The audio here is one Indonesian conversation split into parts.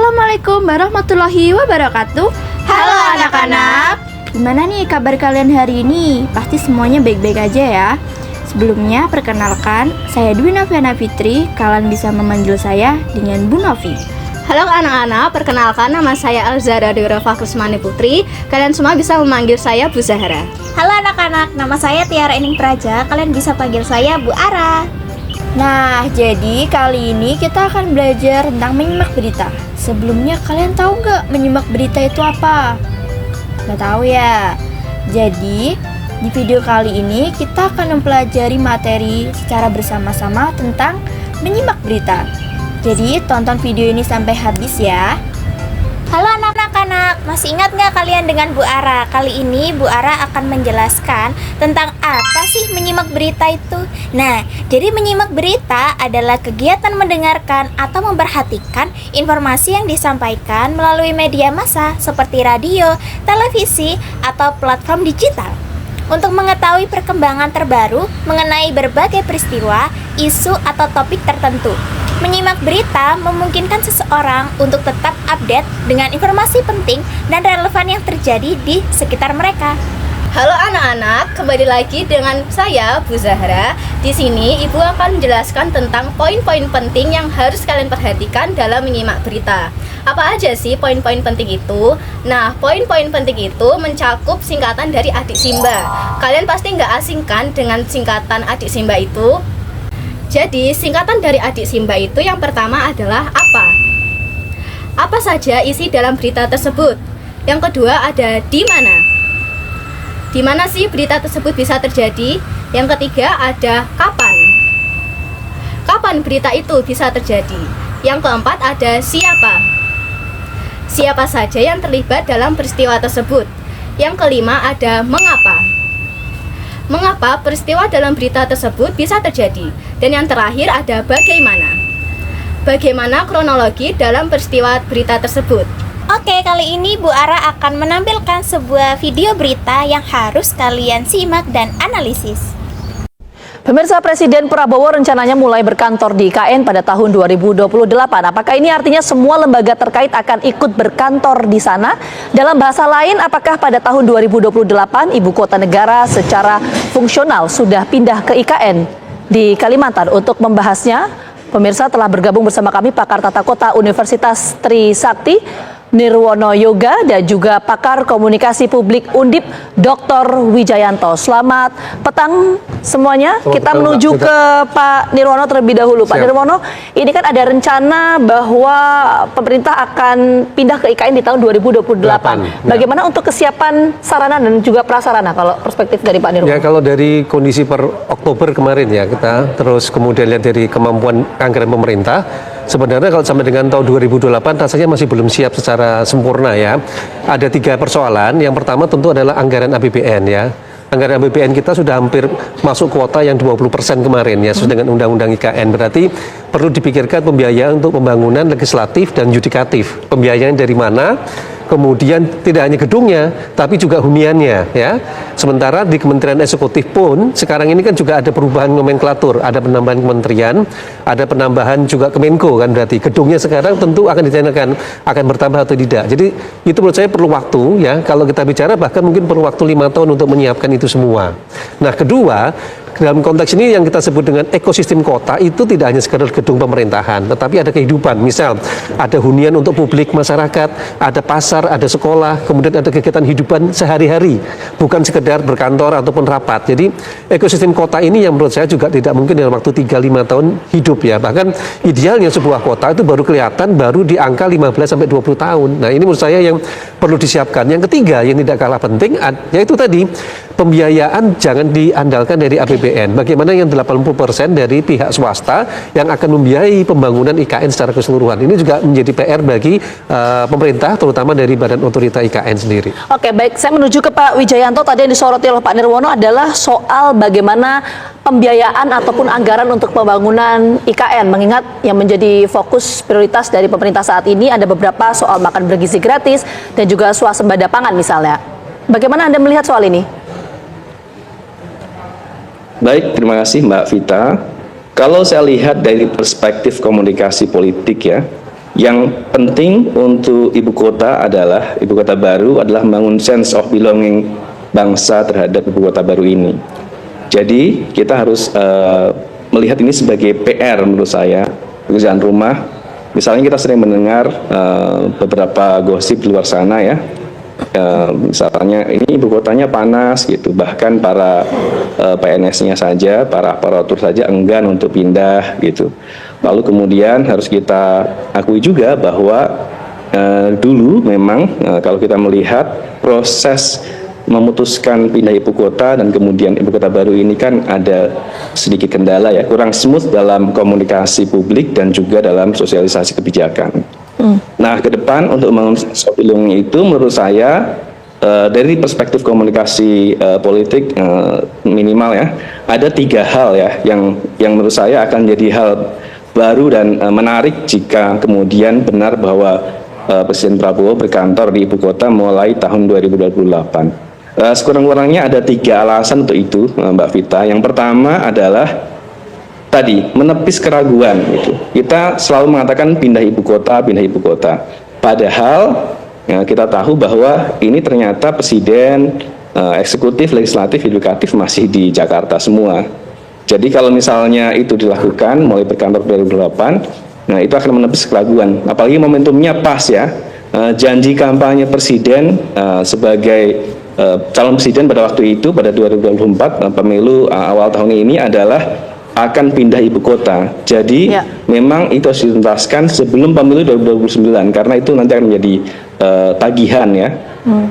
Assalamualaikum warahmatullahi wabarakatuh. Halo anak-anak. Gimana nih kabar kalian hari ini? Pasti semuanya baik-baik aja ya. Sebelumnya perkenalkan, saya Dwi Noviana Fitri. Kalian bisa memanggil saya dengan Bu Novi. Halo anak-anak, perkenalkan nama saya Alzara Deurafa Kusmani Putri. Kalian semua bisa memanggil saya Bu Zahra. Halo anak-anak, nama saya Tiara Ening Praja. Kalian bisa panggil saya Bu Ara. Nah, jadi kali ini kita akan belajar tentang menyimak berita. Sebelumnya kalian tahu nggak menyimak berita itu apa? Nggak tahu ya? Jadi, di video kali ini kita akan mempelajari materi secara bersama-sama tentang menyimak berita. Jadi, tonton video ini sampai habis ya. Halo anak-anak, masih ingat nggak kalian dengan Bu Ara? Kali ini Bu Ara akan menjelaskan tentang apa sih menyimak berita itu. Nah, jadi menyimak berita adalah kegiatan mendengarkan atau memperhatikan informasi yang disampaikan melalui media massa seperti radio, televisi, atau platform digital. Untuk mengetahui perkembangan terbaru mengenai berbagai peristiwa, isu, atau topik tertentu. Menyimak berita memungkinkan seseorang untuk tetap update dengan informasi penting dan relevan yang terjadi di sekitar mereka. Halo anak-anak, kembali lagi dengan saya Bu Zahra. Di sini Ibu akan menjelaskan tentang poin-poin penting yang harus kalian perhatikan dalam menyimak berita. Apa aja sih poin-poin penting itu? Nah, poin-poin penting itu mencakup singkatan dari Adik Simba. Kalian pasti nggak asing kan dengan singkatan Adik Simba itu? Jadi, singkatan dari Adik Simba itu yang pertama adalah apa? Apa saja isi dalam berita tersebut? Yang kedua ada di mana? Di mana sih berita tersebut bisa terjadi? Yang ketiga ada kapan? Kapan berita itu bisa terjadi? Yang keempat ada siapa? Siapa saja yang terlibat dalam peristiwa tersebut? Yang kelima ada mengapa? Mengapa peristiwa dalam berita tersebut bisa terjadi? Dan yang terakhir ada bagaimana? Bagaimana kronologi dalam peristiwa berita tersebut? Oke, kali ini Bu Ara akan menampilkan sebuah video berita yang harus kalian simak dan analisis. Pemirsa, Presiden Prabowo rencananya mulai berkantor di IKN pada tahun 2028. Apakah ini artinya semua lembaga terkait akan ikut berkantor di sana? Dalam bahasa lain, apakah pada tahun 2028 ibu kota negara secara fungsional sudah pindah ke IKN di Kalimantan? Untuk membahasnya, pemirsa telah bergabung bersama kami pakar tata kota Universitas Trisakti, Nirwono Yoga, dan juga pakar komunikasi publik Undip, Dr. Wijayanto. Selamat petang semuanya. Kita menuju ke Pak Nirwono terlebih dahulu. Pak Nirwono, ini kan ada rencana bahwa pemerintah akan pindah ke IKN di tahun 2028. Bagaimana untuk kesiapan sarana dan juga prasarana kalau perspektif dari Pak Nirwono? Ya, kalau dari kondisi per Oktober kemarin ya, kita terus kemudian lihat dari kemampuan anggaran pemerintah. Sebenarnya kalau sampai dengan tahun 2028 rasanya masih belum siap secara sempurna ya. Ada 3 persoalan. Yang pertama tentu adalah anggaran APBN ya. Anggaran APBN kita sudah hampir masuk kuota yang 20% kemarin ya, sesuai dengan Undang-Undang IKN. Berarti perlu dipikirkan pembiayaan untuk pembangunan legislatif dan yudikatif. Pembiayaan dari mana? Kemudian tidak hanya gedungnya, tapi juga huniannya ya. Sementara di Kementerian Eksekutif pun sekarang ini kan juga ada perubahan nomenklatur, ada penambahan kementerian, ada penambahan juga Kemenko kan, berarti gedungnya sekarang tentu akan ditanyakan akan bertambah atau tidak. Jadi itu menurut saya perlu waktu ya. Kalau kita bicara bahkan mungkin perlu waktu 5 tahun untuk menyiapkan itu semua. Nah, kedua, dalam konteks ini yang kita sebut dengan ekosistem kota itu tidak hanya sekedar gedung pemerintahan, tetapi ada kehidupan. Misal ada hunian untuk publik masyarakat, ada pasar, ada sekolah, kemudian ada kegiatan hidupan sehari-hari, bukan sekedar berkantor ataupun rapat. Jadi ekosistem kota ini yang menurut saya juga tidak mungkin dalam waktu 3-5 tahun hidup ya. Bahkan idealnya sebuah kota itu baru kelihatan baru di angka 15-20 tahun. Nah, ini menurut saya yang perlu disiapkan. Yang ketiga yang tidak kalah penting yaitu tadi pembiayaan jangan diandalkan dari APBN. Bagaimana yang 80% dari pihak swasta yang akan membiayai pembangunan IKN secara keseluruhan. Ini juga menjadi PR bagi pemerintah, terutama dari Badan Otorita IKN sendiri. Oke, baik. Saya menuju ke Pak Wijayanto. Tadi yang disoroti oleh Pak Nirwono adalah soal bagaimana pembiayaan ataupun anggaran untuk pembangunan IKN. Mengingat yang menjadi fokus prioritas dari pemerintah saat ini ada beberapa soal makan bergizi gratis dan juga swasembada pangan misalnya. Bagaimana Anda melihat soal ini? Baik, terima kasih Mbak Vita. Kalau saya lihat dari perspektif komunikasi politik ya, Yang penting untuk ibu kota baru adalah membangun sense of belonging bangsa terhadap ibu kota baru ini. Jadi kita harus melihat ini sebagai PR menurut saya, pekerjaan rumah. Misalnya kita sering mendengar beberapa gosip di luar sana ya, misalnya ini ibu kotanya panas gitu, bahkan para PNS-nya saja, para aparatur saja enggan untuk pindah gitu. Lalu kemudian harus kita akui juga bahwa dulu memang kalau kita melihat proses memutuskan pindah ibu kota dan kemudian ibu kota baru ini kan ada sedikit kendala ya, kurang smooth dalam komunikasi publik dan juga dalam sosialisasi kebijakan. Nah, ke depan untuk membangun belonging itu menurut saya dari perspektif komunikasi politik minimal ya, ada 3 hal ya yang menurut saya akan jadi hal baru dan menarik jika kemudian benar bahwa Presiden Prabowo berkantor di ibu kota mulai tahun 2028. Sekurang-kurangnya ada 3 alasan untuk itu, Mbak Vita. Yang pertama adalah tadi menepis keraguan gitu. Kita selalu mengatakan pindah ibu kota. Padahal ya, kita tahu bahwa ini ternyata presiden, eksekutif, legislatif, yudikatif masih di Jakarta semua. Jadi kalau misalnya itu dilakukan mulai berkantor 2008, nah itu akan menepis keraguan. Apalagi momentumnya pas ya, janji kampanye presiden sebagai calon presiden pada waktu itu pada 2024 pemilu awal tahun ini adalah akan pindah ibu kota. Jadi memang itu harus dituntaskan sebelum pemilu 2029 karena itu nanti akan menjadi tagihan ya.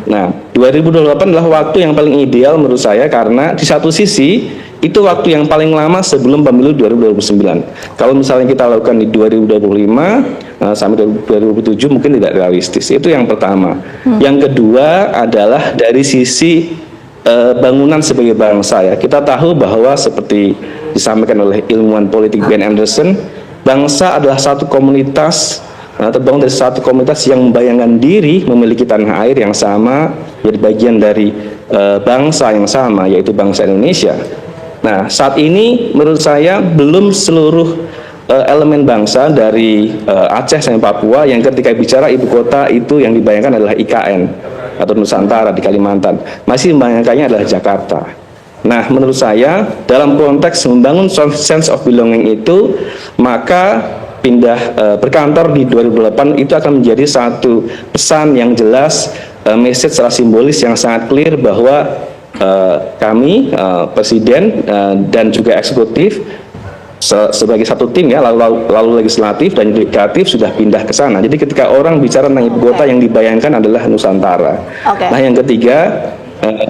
Nah, 2028 adalah waktu yang paling ideal menurut saya karena di satu sisi itu waktu yang paling lama sebelum pemilu 2029. Kalau misalnya kita lakukan di 2025 sampai 2027 mungkin tidak realistis. Itu yang pertama. Yang kedua adalah dari sisi bangunan sebagai bangsa ya. Kita tahu bahwa seperti disampaikan oleh ilmuwan politik Ben Anderson, bangsa adalah satu komunitas terbangun dari satu komunitas yang membayangkan diri memiliki tanah air yang sama, jadi bagian dari bangsa yang sama, yaitu bangsa Indonesia. Nah, saat ini menurut saya belum seluruh elemen bangsa dari Aceh sampai Papua yang ketika bicara ibu kota itu yang dibayangkan adalah IKN atau Nusantara di Kalimantan, masih membayangkannya adalah Jakarta. Nah, menurut saya dalam konteks membangun sense of belonging itu, maka pindah berkantor di 2008 itu akan menjadi satu pesan yang jelas, message secara simbolis yang sangat clear bahwa kami presiden dan juga eksekutif sebagai satu tim ya, lalu legislatif dan yudikatif sudah pindah ke sana. Jadi ketika orang bicara tentang ibu kota yang dibayangkan adalah Nusantara. Nah, yang ketiga,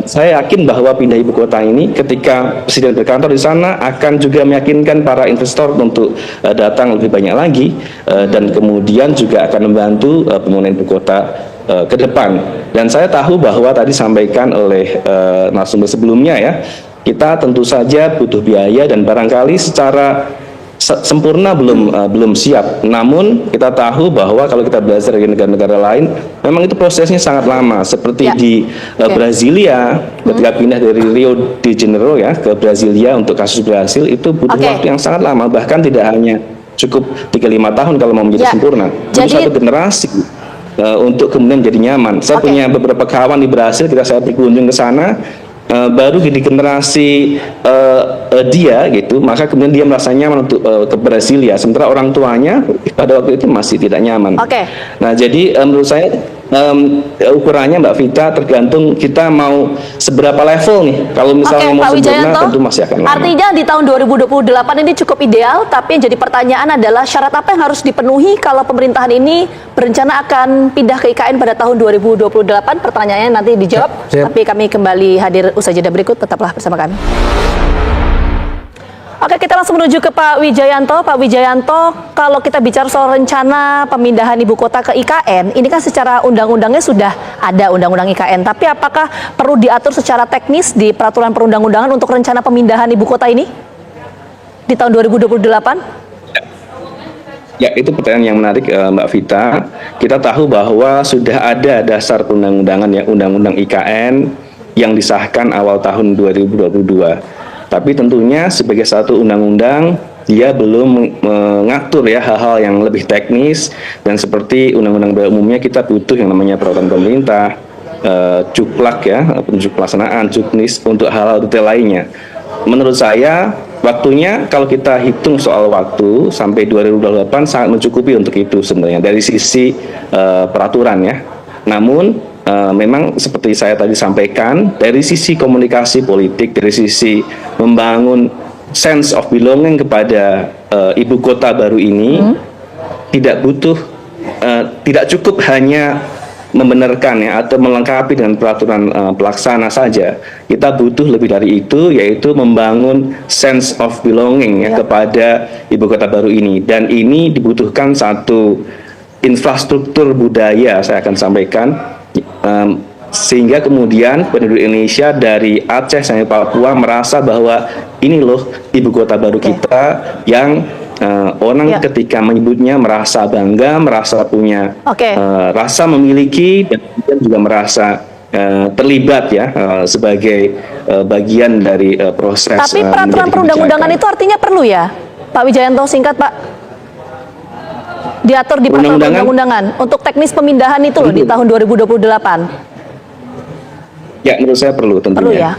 saya yakin bahwa pindah ibu kota ini ketika presiden berkantor di sana akan juga meyakinkan para investor untuk datang lebih banyak lagi dan kemudian juga akan membantu pembangunan ibu kota ke depan. Dan saya tahu bahwa tadi sampaikan oleh narasumber sebelumnya ya, kita tentu saja butuh biaya dan barangkali secara sempurna belum siap. Namun kita tahu bahwa kalau kita belajar dari negara-negara lain, memang itu prosesnya sangat lama. Seperti di Brasilia, ketika pindah dari Rio de Janeiro ya ke Brasilia untuk kasus Brasil itu butuh waktu yang sangat lama. Bahkan tidak hanya cukup 3-5 tahun kalau mau menjadi sempurna. Jadi satu generasi untuk kemudian jadi nyaman. Saya punya beberapa kawan di Brasil, ketika saya berkunjung ke sana. Baru di generasi dia gitu, maka kemudian dia merasa nyaman untuk ke Brasilia, sementara orang tuanya pada waktu itu masih tidak nyaman. Nah, jadi menurut saya ukurannya Mbak Vita tergantung kita mau seberapa level nih. Kalau misalnya mau sempurna tentu masih akan lama. Artinya di tahun 2028 ini cukup ideal, tapi yang jadi pertanyaan adalah syarat apa yang harus dipenuhi kalau pemerintahan ini berencana akan pindah ke IKN pada tahun 2028? Pertanyaannya nanti dijawab, tapi kami kembali hadir usai jeda berikut, tetaplah bersama kami. Oke, kita langsung menuju ke Pak Wijayanto. Pak Wijayanto, kalau kita bicara soal rencana pemindahan ibu kota ke IKN, ini kan secara undang-undangnya sudah ada undang-undang IKN, tapi apakah perlu diatur secara teknis di peraturan perundang-undangan untuk rencana pemindahan ibu kota ini di tahun 2028? Ya, itu pertanyaan yang menarik Mbak Vita. Kita tahu bahwa sudah ada dasar perundang-undangan ya, Undang-Undang IKN yang disahkan awal tahun 2022. Tapi tentunya sebagai satu undang-undang dia belum mengatur ya hal-hal yang lebih teknis, dan seperti undang-undang pada umumnya kita butuh yang namanya peraturan pemerintah, juklak ya, petunjuk pelaksanaan, juknis untuk hal-hal detail lainnya. Menurut saya waktunya kalau kita hitung soal waktu sampai 2028 sangat mencukupi untuk itu sebenarnya dari sisi peraturan ya. Namun memang seperti saya tadi sampaikan, dari sisi komunikasi politik, dari sisi membangun sense of belonging kepada ibu kota baru ini, tidak cukup hanya membenarkan ya atau melengkapi dengan peraturan pelaksana saja. Kita butuh lebih dari itu, yaitu membangun sense of belonging ya kepada ibu kota baru ini, dan ini dibutuhkan satu infrastruktur budaya, saya akan sampaikan, sehingga kemudian penduduk Indonesia dari Aceh sampai Papua merasa bahwa ini loh ibu kota baru kita yang orang ketika menyebutnya merasa bangga, merasa punya rasa memiliki, dan juga merasa terlibat ya sebagai bagian dari proses. Tapi peraturan perundang-undangan itu artinya perlu ya, Pak Wijayanto, singkat Pak? Diatur di peraturan perundang-undangan untuk teknis pemindahan itu loh di tahun 2028. Ya, menurut saya perlu tentunya. Perlu ya.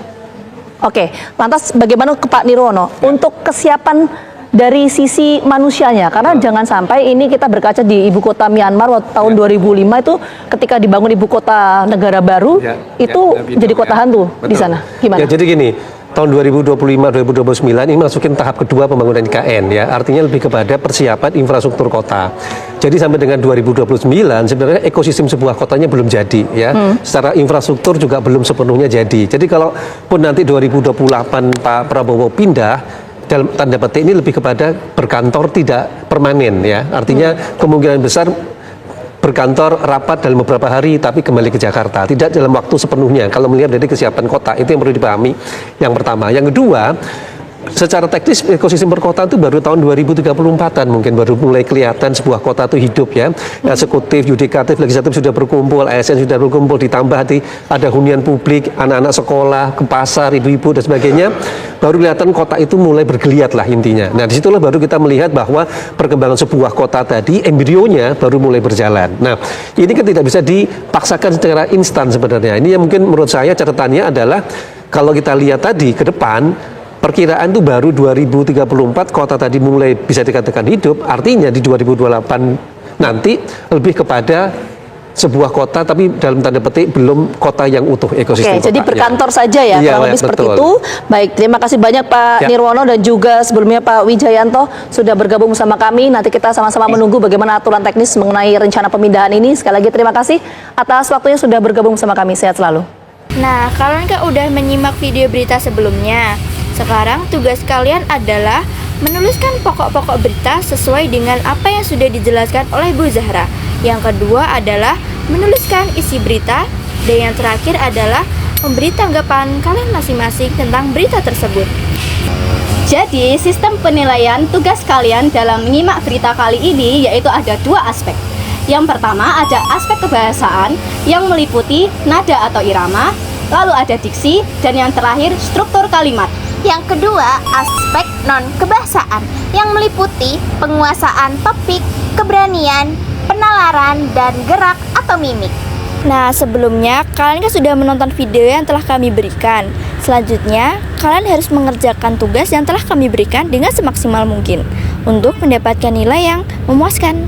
Oke, lantas bagaimana ke Pak Nirwono untuk kesiapan dari sisi manusianya, karena jangan sampai ini kita berkaca di ibu kota Myanmar waktu tahun 2005 itu ketika dibangun ibu kota negara baru jadi kota hantu di sana. Gimana? Ya, jadi gini, tahun 2025-2029 ini masukin tahap kedua pembangunan IKN ya, artinya lebih kepada persiapan infrastruktur kota. Jadi sampai dengan 2029 sebenarnya ekosistem sebuah kotanya belum jadi ya. Secara infrastruktur juga belum sepenuhnya jadi. Jadi kalau pun nanti 2028 Pak Prabowo pindah, dalam tanda petik ini lebih kepada berkantor tidak permanen ya, artinya kemungkinan besar berkantor rapat dalam beberapa hari tapi kembali ke Jakarta, tidak dalam waktu sepenuhnya kalau melihat dari kesiapan kota. Itu yang perlu dipahami yang pertama. Yang kedua, secara teknis ekosistem perkotaan itu baru tahun 2034-an mungkin baru mulai kelihatan sebuah kota itu hidup ya. Eksekutif, yudikatif, legislatif sudah berkumpul, ASN sudah berkumpul, ditambah ada hunian publik, anak-anak sekolah, ke pasar, ibu-ibu dan sebagainya, baru kelihatan kota itu mulai bergeliat lah intinya. Nah, disitulah baru kita melihat bahwa perkembangan sebuah kota tadi embrionya baru mulai berjalan. Nah, ini kan tidak bisa dipaksakan secara instan sebenarnya. Ini yang mungkin menurut saya catatannya adalah kalau kita lihat tadi ke depan, perkiraan itu baru 2034 kota tadi mulai bisa dikatakan hidup, artinya di 2028 nanti lebih kepada sebuah kota tapi dalam tanda petik belum kota yang utuh ekosistem. Oke, jadi berkantor saja ya, kurang lebih seperti itu. Baik, terima kasih banyak Pak Nirwono dan juga sebelumnya Pak Wijayanto sudah bergabung bersama kami. Nanti kita sama-sama menunggu bagaimana aturan teknis mengenai rencana pemindahan ini. Sekali lagi terima kasih atas waktunya sudah bergabung bersama kami. Sehat selalu. Nah, kalian kan udah menyimak video berita sebelumnya. Sekarang tugas kalian adalah menuliskan pokok-pokok berita sesuai dengan apa yang sudah dijelaskan oleh Bu Zahra. Yang kedua adalah menuliskan isi berita. Dan yang terakhir adalah memberi tanggapan kalian masing-masing tentang berita tersebut. Jadi, sistem penilaian tugas kalian dalam menyimak berita kali ini yaitu ada dua aspek. Yang pertama ada aspek kebahasaan yang meliputi nada atau irama, lalu ada diksi, dan yang terakhir struktur kalimat. Yang kedua, aspek non-kebahasaan yang meliputi penguasaan topik, keberanian, penalaran, dan gerak atau mimik. Nah, sebelumnya kalian kan sudah menonton video yang telah kami berikan. Selanjutnya, kalian harus mengerjakan tugas yang telah kami berikan dengan semaksimal mungkin untuk mendapatkan nilai yang memuaskan.